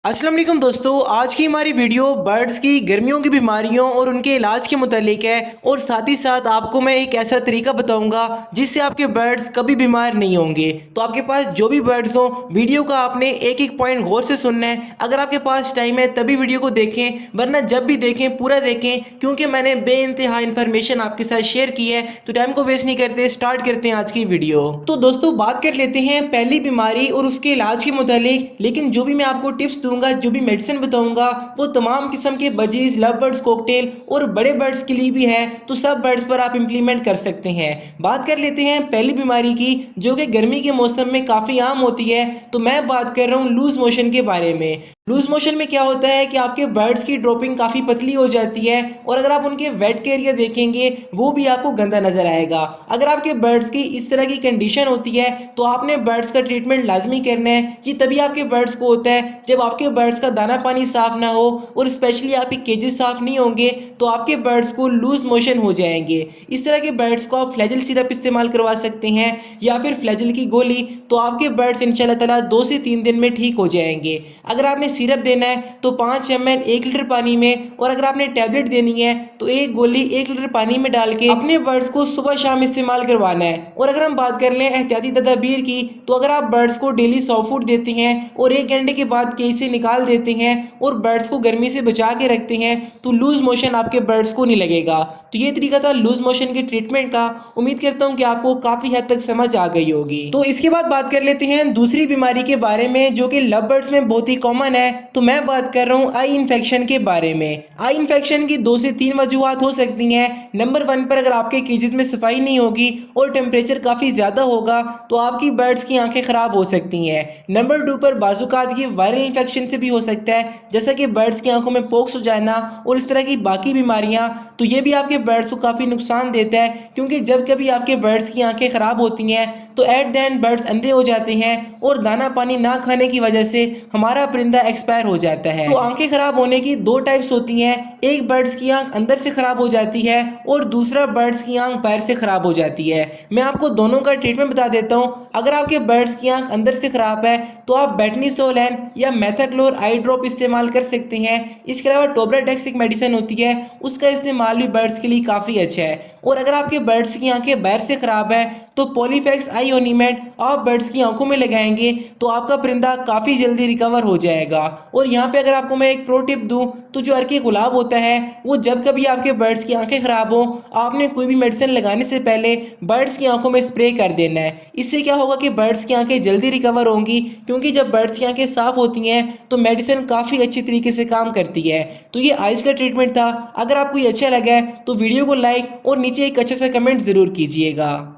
अस्सलाम वालेकुम दोस्तों, आज की हमारी वीडियो बर्ड्स की गर्मियों की बीमारियों और उनके इलाज के मुतालिक है। और साथ ही साथ आपको मैं एक ऐसा तरीका बताऊंगा जिससे आपके बर्ड्स कभी बीमार नहीं होंगे। तो आपके पास जो भी बर्ड्स हो, वीडियो का आपने एक एक पॉइंट गौर से सुनना है। अगर आपके पास टाइम है तभी वीडियो को देखें, वरना जब भी देखें पूरा देखें, क्योंकि मैंने बेइंतहा इन्फॉर्मेशन आपके साथ शेयर की है। तो टाइम को वेस्ट नहीं करते, स्टार्ट करते हैं आज की वीडियो। तो दोस्तों बात कर लेते हैं पहली बीमारी और उसके इलाज के मुतालिक। लेकिन जो भी मैं आपको टिप्स दूंगा, जो भी मेडिसिन बताऊंगा, वो तमाम किस्म के बजीज, लव बर्ड्स, कॉकटेल और बड़े बर्ड्स के लिए भी है। तो सब बर्ड्स पर आप इंप्लीमेंट कर सकते हैं। बात कर लेते हैं पहली बीमारी की, जो कि गर्मी के मौसम में काफ़ी आम होती है। तो मैं बात कर रहा हूँ लूज मोशन के बारे में। लूज मोशन में क्या होता है कि आपके बर्ड्स की ड्रॉपिंग काफ़ी पतली हो जाती है, और अगर आप उनके वेट के एरिया देखेंगे वो भी आपको गंदा नजर आएगा। अगर आपके बर्ड्स की इस तरह की कंडीशन होती है तो आपने बर्ड्स का ट्रीटमेंट लाजमी करना है। कि तभी आपके बर्ड्स को होता है जब आपके बर्ड्स का दाना पानी साफ ना हो, और स्पेशली आपके केजेस साफ नहीं होंगे, तो आपके बर्ड्स को लूज मोशन हो जाएंगे। इस तरह के बर्ड्स को आप फ्लैजल सिरप इस्तेमाल करवा सकते हैं, या फिर फ्लैजल की गोली। तो आपके बर्ड्स इंशाल्लाह ताला 2 से 3 दिन में ठीक हो जाएंगे। अगर आपने सिरप देना है तो 5 ml 1 लीटर पानी में, और अगर आपने टैबलेट देनी है तो एक गोली 1 लीटर पानी में डाल के अपने बर्ड्स को सुबह शाम इस्तेमाल करवाना है। और अगर हम बात कर लें एहतियाती तदाबीर की, तो अगर आप बर्ड्स को डेली सॉफ्ट फूड देते हैं और 1 घंटे के बाद केज से निकाल देते हैं और बर्ड्स को गर्मी से बचा के रखते हैं, तो लूज मोशन आपके बर्ड्स को नहीं लगेगा। तो ये तरीका था लूज मोशन के ट्रीटमेंट का। उम्मीद करता हूँ कि आपको काफी हद तक समझ आ गई होगी। तो इसके बाद बात कर लेते हैं दूसरी बीमारी के बारे में, जो कि लव बर्ड्स में बहुत ही कॉमन है। तो मैं बात कर रहा हूँ आई इन्फेक्शन के बारे में। आई इन्फेक्शन की 2 से 3 वजूहत हो सकती हैं। नंबर 1 पर अगर आपके केजेस में सफाई नहीं होगी और टेम्परेचर काफ़ी ज़्यादा होगा तो आपकी बर्ड्स की आंखें ख़राब हो सकती हैं। नंबर 2 पर बाजुकात ये वायरल इन्फेक्शन से भी हो सकता है, जैसा कि बर्ड्स की आंखों में पोक्स हो जाना और इस तरह की बाकी बीमारियां। तो ये भी आपके बर्ड्स को काफ़ी नुकसान देता है, क्योंकि जब कभी आपके बर्ड्स की आंखें ख़राब होती हैं तो एट द एंड बर्ड्स अंधे हो जाते हैं, और दाना पानी ना खाने की वजह से हमारा परिंदा एक्सपायर हो जाता है। तो आंखें खराब होने की 2 टाइप्स होती हैं। एक बर्ड्स की आंख अंदर से खराब हो जाती है, और दूसरा बर्ड्स की आंख बाहर से खराब हो जाती है। मैं आपको दोनों का ट्रीटमेंट बता देता हूँ। अगर आपके बर्ड्स की आंख अंदर से खराब है तो आप बेटनीसोलन या मेथाक्लोर आई ड्रॉप इस्तेमाल कर सकते हैं। इसके अलावा टोब्राडेक्स एक मेडिसिन होती है, उसका इस्तेमाल भी बर्ड्स के लिए काफ़ी अच्छा है। और अगर आपके बर्ड्स की आंखें बाहर से खराब है तो पॉलीफैक्स आई ओनिमेट आप बर्ड्स की आंखों में लगाएंगे तो आपका परिंदा काफ़ी जल्दी रिकवर हो जाएगा। और यहाँ पे अगर आपको मैं एक प्रो टिप दूँ, तो जो अर्की गुलाब होता है वो जब कभी आपके बर्ड्स की आंखें खराब हो, आपने कोई भी मेडिसिन लगाने से पहले बर्ड्स की आंखों में स्प्रे कर देना है। इससे क्या होगा कि बर्ड्स की आंखें जल्दी रिकवर होंगी, क्योंकि जब बर्ड्स की आंखें साफ होती हैं तो मेडिसिन काफ़ी अच्छी तरीके से काम करती है। तो ये आइज़ का ट्रीटमेंट था। अगर आपको ये अच्छा लगा है तो वीडियो को लाइक और नीचे एक अच्छा सा कमेंट ज़रूर कीजिएगा।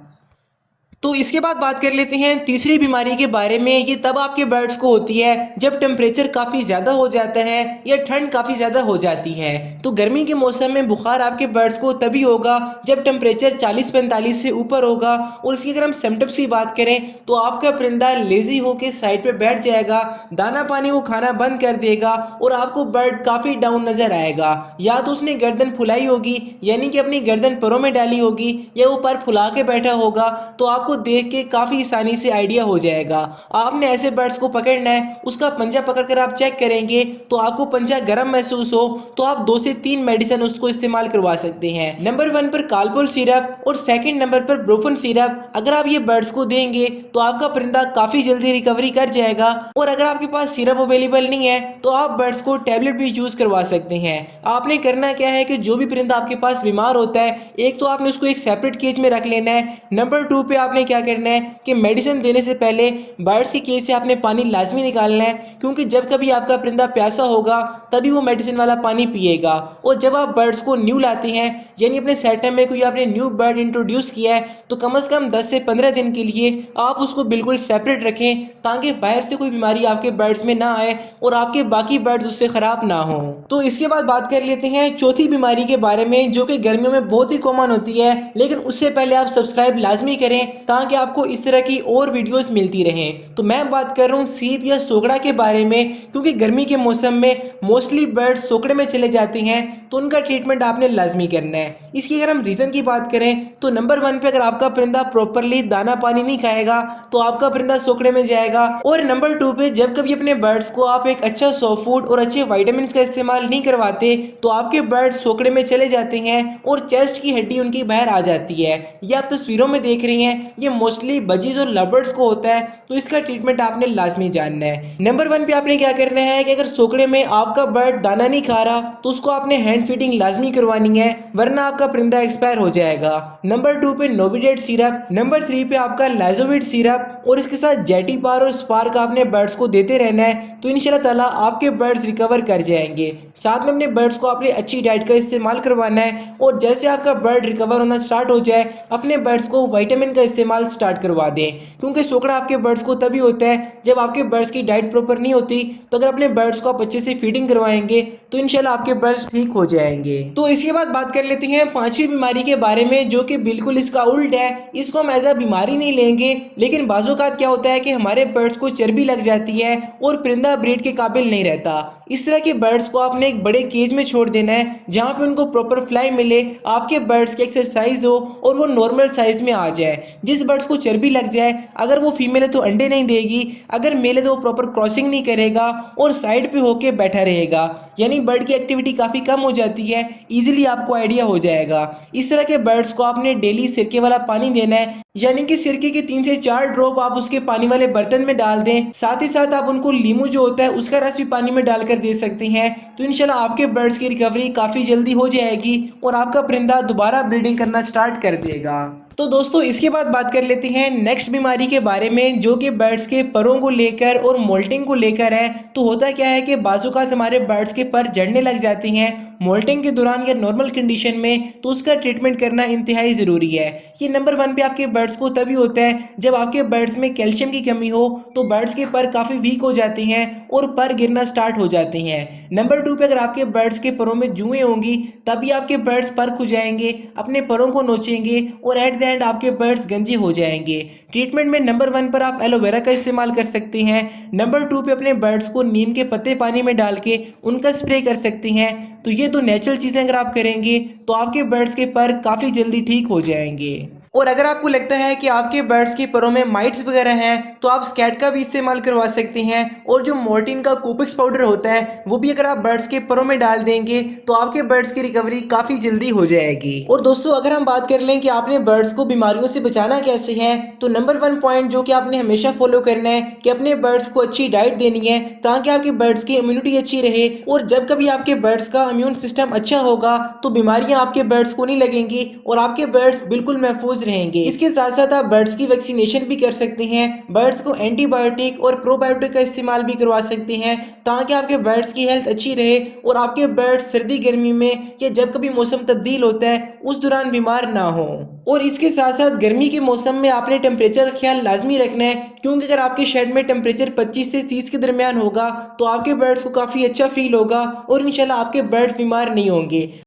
तो इसके बाद बात कर लेते हैं तीसरी बीमारी के बारे में। ये तब आपके बर्ड्स को होती है जब टेम्परेचर काफ़ी ज़्यादा हो जाता है या ठंड काफ़ी ज़्यादा हो जाती है। तो गर्मी के मौसम में बुखार आपके बर्ड्स को तभी होगा जब टेम्परेचर 40-45 से ऊपर होगा। और इसकी अगर हम सिम्टम्स की बात करें तो आपका परिंदा लेजी होकर साइड पर बैठ जाएगा, दाना पानी वो खाना बंद कर देगा, और आपको बर्ड काफ़ी डाउन नज़र आएगा। या तो उसने गर्दन फुलाई होगी, यानी कि अपनी गर्दन परों में डाली होगी, या वो पर फुला के बैठा होगा। तो आपको देख के काफी आसानी से आइडिया हो जाएगा। आपने ऐसे बर्ड्स को पकड़ना है, उसका पंजा पकड़कर आप चेक करेंगे तो आपको पंजा गर्म महसूस हो तो आप 2 से 3 मेडिसिन उसको इस्तेमाल करवा सकते हैं। नंबर 1 पर कालपोल सिरप और सेकंड नंबर पर ब्रोफन सिरप। अगर आप ये बर्ड्स को देंगे तो आपका परिंदा काफी जल्दी रिकवरी कर जाएगा। और अगर आपके पास सिरप अवेलेबल नहीं है तो आप बर्ड्स को टैबलेट भी यूज करवा सकते हैं। आपने करना क्या है कि जो भी परिंदा आपके पास बीमार होता है, एक तो आपने उसको एक सेपरेट केज में रख लेना है। नंबर 2 पे आपने क्या करना है कि मेडिसिन देने से पहले बर्ड्स के केज से आपने पानी लाजमी निकालना है, क्योंकि जब कभी आपका परिंदा प्यासा होगा तभी वो मेडिसिन वाला पानी पिएगा। और जब आप बर्ड्स को न्यू लाते हैं, यानी अपने सेटअप में कोई आपने न्यू बर्ड इंट्रोड्यूस किया है, तो कम से कम 10 से 15 दिन के लिए आप उसको बिल्कुल सेपरेट रखें, ताकि बाहर से कोई बीमारी आपके बर्ड्स में ना आए और आपके बाकी बर्ड्स उससे खराब ना हो। तो इसके बाद बात कर लेते हैं चौथी बीमारी के बारे में, जो कि गर्मियों में बहुत ही कॉमन होती है। लेकिन उससे पहले आप सब्सक्राइब लाजमी करें ताकि आपको इस तरह की और वीडियोस मिलती रहें। तो मैं बात कर रहा हूँ सीप या सोकड़ा के बारे में, क्योंकि गर्मी के मौसम में मोस्टली बर्ड्स सोकड़े में चले जाते हैं, तो उनका ट्रीटमेंट आपने लाजमी करना है। इसकी अगर हम रीज़न की बात करें तो नंबर 1 पे अगर आपका परिंदा प्रॉपरली दाना पानी नहीं खाएगा तो आपका परिंदा सोकड़े में जाएगा। और नंबर 2 पे जब कभी अपने बर्ड्स को आप एक अच्छा सॉफ्ट फूड और अच्छे वाइटामिन का इस्तेमाल नहीं करवाते तो आपके बर्ड्स सोकड़े में चले जाते हैं और चेस्ट की हड्डी उनकी बाहर आ जाती है। ये आप तस्वीरों में देख रही हैं, ये मोस्टली बजीज और लवर्स को होता है, तो इसका ट्रीटमेंट आपने लाजमी जानना है। नंबर 1 पे आपने क्या करना है कि अगर सोकड़े में आपका बर्ड दाना नहीं खा रहा तो उसको आपने हैंड फीडिंग लाजमी करवानी है, वरना आपका परिंदा एक्सपायर हो जाएगा। नंबर 2 पे नोविडेट सिरप, नंबर 3 पे आपका लाइजोविट सिरप और इसके साथ जेटी बार और स्पार्क आपने बर्ड्स को देते रहना है, तो इंशाल्लाह ताला आपके बर्ड्स रिकवर कर जाएंगे। साथ में अपने बर्ड्स को आपने अच्छी डाइट का इस्तेमाल करवाना है और जैसे आपका बर्ड रिकवर होना स्टार्ट हो जाए अपने बर्ड्स को विटामिन का इस्तेमाल स्टार्ट करवा दें, क्योंकि सोकड़ा आपके बर्ड्स को तभी होता है जब आपके बर्ड्स की डाइट प्रॉपर नहीं होती। तो अगर अपने बर्ड्स को आप अच्छे से फीडिंग करवाएंगे तो इंशाल्लाह आपके बर्ड्स ठीक हो जाएंगे। तो इसके बाद बात कर लेते हैं 5वीं बीमारी के बारे में, जो कि बिल्कुल इसका उल्ट है। इसको हम एज अ बीमारी नहीं लेंगे, लेकिन बाज़ोकात क्या होता है कि हमारे बर्ड्स को चर्बी लग जाती है और परिंदा ब्रीड के काबिल नहीं रहता। इस तरह के बर्ड्स को आपने एक बड़े केज में छोड़ देना है जहाँ पे उनको प्रॉपर फ्लाई मिले, आपके बर्ड्स की एक्सरसाइज हो और वो नॉर्मल साइज में आ जाए। जिस बर्ड्स को चर्बी लग जाए, अगर वो फीमेल है तो अंडे नहीं देगी, अगर मेल है तो वो प्रॉपर क्रॉसिंग नहीं करेगा और साइड पे होके बैठा रहेगा, यानी बर्ड की एक्टिविटी काफ़ी कम हो जाती है। इजीली आपको आइडिया हो जाएगा। इस तरह के बर्ड्स को आपने डेली सिरके वाला पानी देना है, यानी कि सिरके के 3 से 4 ड्रॉप आप उसके पानी वाले बर्तन में डाल दें। साथ ही साथ आप उनको लीमू जो होता है उसका रस भी पानी में डालकर दे सकते हैं, तो इंशाल्लाह आपके बर्ड्स की रिकवरी काफ़ी जल्दी हो जाएगी और आपका परिंदा दोबारा ब्रीडिंग करना स्टार्ट कर देगा। तो दोस्तों इसके बाद बात कर लेते हैं नेक्स्ट बीमारी के बारे में, जो कि बर्ड्स के परों को लेकर और मोल्टिंग को लेकर है। तो होता क्या है कि बाज़ोकात हमारे बर्ड्स के पर झड़ने लग जाते हैं मोल्टिंग के दौरान या नॉर्मल कंडीशन में, तो उसका ट्रीटमेंट करना इंतहाई ज़रूरी है। ये नंबर 1 पे आपके बर्ड्स को तभी होता है जब आपके बर्ड्स में कैल्शियम की कमी हो, तो बर्ड्स के पर काफ़ी वीक हो जाते हैं और पर गिरना स्टार्ट हो जाते हैं। नंबर 2 पे अगर आपके बर्ड्स के परों में जुएँ होंगी तभी आपके बर्ड्स पर खुजाएंगे, अपने परों को नोचेंगे और एट द एंड आपके बर्ड्स गंजे हो जाएंगे। ट्रीटमेंट में नंबर 1 पर आप एलोवेरा का इस्तेमाल कर सकते हैं। नंबर 2 पे अपने बर्ड्स को नीम के पत्ते पानी में डाल के उनका स्प्रे कर सकते हैं। तो ये 2 नेचुरल चीज़ें अगर आप करेंगे तो आपके बर्ड्स के पर काफ़ी जल्दी ठीक हो जाएंगे। और अगर आपको लगता है कि आपके बर्ड्स के परों में माइट्स वगैरह हैं तो आप स्कैट का भी इस्तेमाल करवा सकते हैं, और जो मोर्टिन का कोपिक्स पाउडर होता है वो भी अगर आप बर्ड्स के परों में डाल देंगे तो आपके बर्ड्स की रिकवरी काफ़ी जल्दी हो जाएगी। और दोस्तों अगर हम बात कर लें कि आपने बर्ड्स को बीमारियों से बचाना कैसे है, तो नंबर 1 पॉइंट जो कि आपने हमेशा फॉलो करना है कि अपने बर्ड्स को अच्छी डाइट देनी है ताकि आपके बर्ड्स की इम्यूनिटी अच्छी रहे, और जब कभी आपके बर्ड्स का इम्यून सिस्टम अच्छा होगा तो बीमारियां आपके बर्ड्स को नहीं लगेंगी और आपके बर्ड्स बिल्कुल महफूज रहेंगे। इसके साथ साथ आप बर्ड्स की वैक्सीनेशन भी कर सकते हैं, बर्ड्स को एंटीबायोटिक और प्रोबायोटिक का इस्तेमाल भी करवा सकते हैं ताकि आपके बर्ड्स की हेल्थ अच्छी रहे और आपके बर्ड्स सर्दी गर्मी में या जब कभी मौसम तब्दील होता है उस दौरान बीमार ना हो। और इसके साथ साथ गर्मी के मौसम में आपने टेम्परेचर का ख्याल लाजमी रखना है, क्योंकि अगर आपके शेड में टेम्परेचर 25 से 30 के दरमियान होगा तो आपके बर्ड्स को काफ़ी अच्छा फील होगा और इंशाल्लाह आपके बर्ड्स बीमार नहीं होंगे।